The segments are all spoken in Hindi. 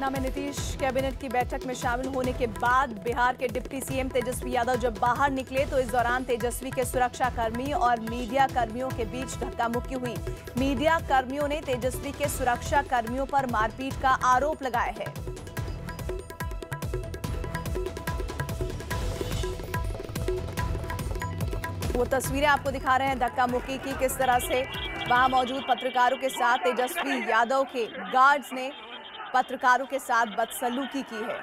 पटना में नीतीश कैबिनेट की बैठक में शामिल होने के बाद बिहार के डिप्टी सीएम तेजस्वी यादव जब बाहर निकले तो इस दौरान तेजस्वी के सुरक्षा कर्मी और मीडिया कर्मियों के बीच धक्का मुक्की हुई। मीडिया कर्मियों ने तेजस्वी के सुरक्षा कर्मियों पर मारपीट का आरोप लगाया है। वो तस्वीरें आपको दिखा रहे हैं धक्का मुक्की की, किस तरह से वहां मौजूद पत्रकारों के साथ तेजस्वी यादव के गार्ड्स ने पत्रकारों के साथ बदसलूकी की है।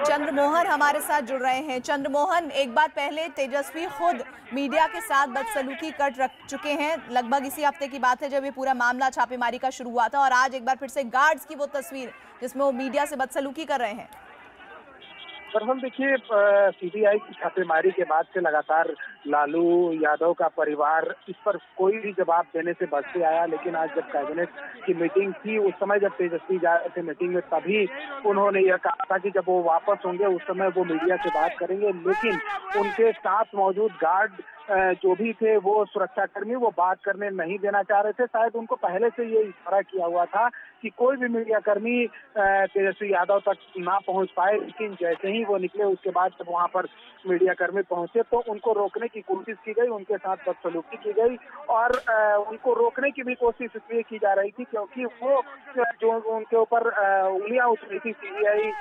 चंद्रमोहन हमारे साथ जुड़ रहे हैं। चंद्रमोहन, एक बार पहले तेजस्वी खुद मीडिया के साथ बदसलूकी कर रख चुके हैं। लगभग इसी हफ्ते की बात है जब ये पूरा मामला छापेमारी का शुरू हुआ था, और आज एक बार फिर से गार्ड्स की वो तस्वीर जिसमें वो मीडिया से बदसलूकी कर रहे हैं। दरअसल देखिए, सीबीआई की छापेमारी के बाद से लगातार लालू यादव का परिवार इस पर कोई भी जवाब देने से बचते आया, लेकिन आज जब कैबिनेट की मीटिंग थी उस समय जब तेजस्वी जा रहे थे मीटिंग में, तभी उन्होंने यह कहा था कि जब वो वापस होंगे उस समय वो मीडिया से बात करेंगे। लेकिन उनके साथ मौजूद गार्ड जो भी थे वो सुरक्षाकर्मी वो बात करने नहीं देना चाह रहे थे। शायद उनको पहले से ये इशारा किया हुआ था कि कोई भी मीडिया कर्मी तेजस्वी यादव तक ना पहुंच पाए, लेकिन जैसे ही वो निकले उसके बाद जब वहां पर मीडिया कर्मी पहुंचे तो उनको रोकने की कोशिश की गई, उनके साथ बदसलूकी की गई, और उनको रोकने की भी कोशिश इसलिए की जा रही थी क्योंकि वो जो उनके ऊपर उंगलियां उठ रही थी सीबीआई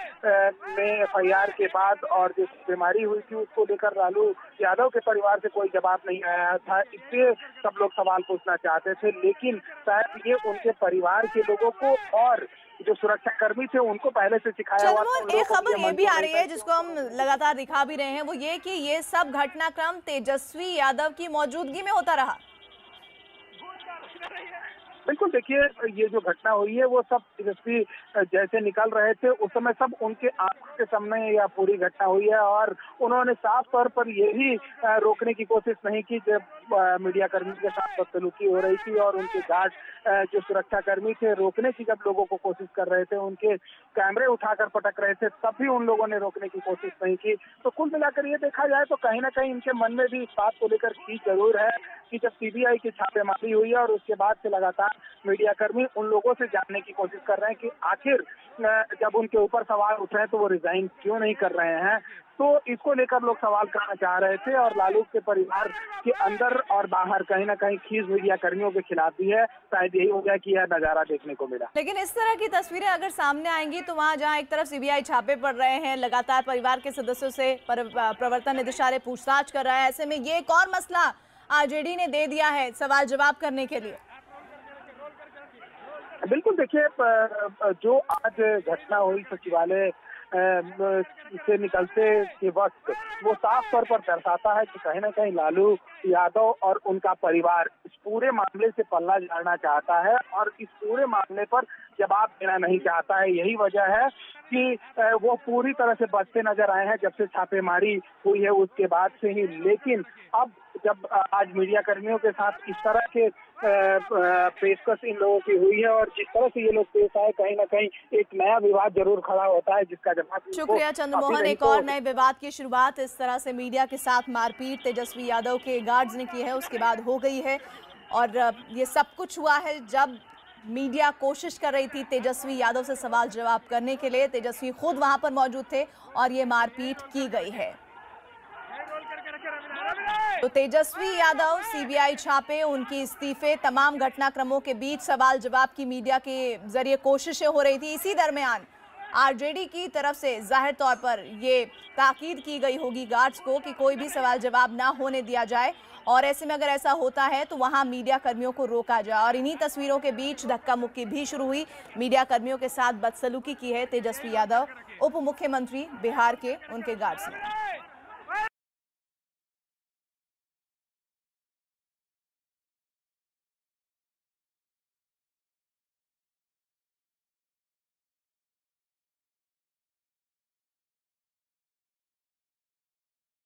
में एफआईआर के बाद, और जो बीमारी हुई थी उसको लेकर लालू यादव के परिवार से कोई जवाब नहीं आया था, इसलिए सब लोग सवाल पूछना चाहते थे। लेकिन शायद ये उनके परिवार के लोगों को और जो सुरक्षा कर्मी थे उनको पहले से सिखाया हुआ था। एक खबर ये भी आ रही है जिसको हम लगातार दिखा भी रहे हैं, वो ये कि ये सब घटनाक्रम तेजस्वी यादव की मौजूदगी में होता रहा। बिल्कुल, देखिए ये जो घटना हुई है वो सब तेजस्वी जैसे निकल रहे थे उस समय सब उनके आंखों के सामने यह पूरी घटना हुई है, और उन्होंने साफ तौर पर यही रोकने की कोशिश नहीं की जब मीडिया कर्मी के साथ बदसलूकी हो रही थी, और उनके गार्ड जो सुरक्षा कर्मी थे रोकने की जब लोगों को कोशिश कर रहे थे, उनके कैमरे उठाकर पटक रहे थे, तब भी उन लोगों ने रोकने की कोशिश नहीं की। तो कुल मिलाकर ये देखा जाए तो कहीं ना कहीं इनके मन में भी इस बात को लेकर खींच जरूर है कि जब सीबीआई की छापेमारी हुई है और उसके बाद से लगातार मीडिया कर्मी उन लोगों से जानने की कोशिश कर रहे हैं कि आखिर जब उनके ऊपर सवाल उठ रहे हैं तो वो रिजाइन क्यों नहीं कर रहे हैं। तो इसको लेकर लोग सवाल करना चाह रहे थे, और लालू के परिवार के अंदर और बाहर कहीं ना कहीं खींच मीडिया कर्मियों के खिलाफ भी है। शायद यही वजह कि यह नजारा देखने को मिला। लेकिन इस तरह की तस्वीरें अगर सामने आएंगी तो वहां जहां एक तरफ सीबीआई छापे पड़ रहे हैं, लगातार परिवार के सदस्यों से प्रवर्तन निदेशालय पूछताछ कर रहा है, ऐसे में ये एक और मसला आरजेडी ने दे दिया है सवाल जवाब करने के लिए। बिल्कुल, देखिए जो आज घटना हुई सचिवालय से निकलते के वक्त वो साफ तौर पर दर्शाता है कि कहीं ना कहीं लालू यादव और उनका परिवार इस पूरे मामले से पल्ला झाड़ना चाहता है और इस पूरे मामले पर जवाब देना नहीं चाहता है। यही वजह है कि वो पूरी तरह से बचते नजर आए हैं जब से छापेमारी हुई है उसके बाद से ही। लेकिन अब जब आज मीडिया कर्मियों के साथ इस तरह के पेशकश इन लोगों की हुई है और जिस तरह से ये लोग पेश आए, कहीं ना कहीं एक नया विवाद जरूर खड़ा होता है जिसका जवाब। शुक्रिया चंद्रमोहन। एक और नए विवाद की शुरुआत इस तरह से मीडिया के साथ मारपीट तेजस्वी यादव के गार्ड्स ने की है, उसके बाद हो गई है, और ये सब कुछ हुआ है जब मीडिया कोशिश कर रही थी तेजस्वी यादव से सवाल जवाब करने के लिए। तेजस्वी खुद वहां पर मौजूद थे और ये मारपीट की गई है। तो तेजस्वी यादव, सीबीआई छापे, उनकी इस्तीफे, तमाम घटनाक्रमों के बीच सवाल जवाब की मीडिया के जरिए कोशिशें हो रही थी। इसी दरमियान आरजेडी की तरफ से जाहिर तौर पर ये ताकीद की गई होगी गार्ड्स को कि कोई भी सवाल जवाब ना होने दिया जाए, और ऐसे में अगर ऐसा होता है तो वहां मीडिया कर्मियों को रोका जाए। और इन्हीं तस्वीरों के बीच धक्का मुक्की भी शुरू हुई। मीडिया कर्मियों के साथ बदसलूकी की है तेजस्वी यादव, उप मुख्यमंत्री बिहार के, उनके गार्ड्स ने।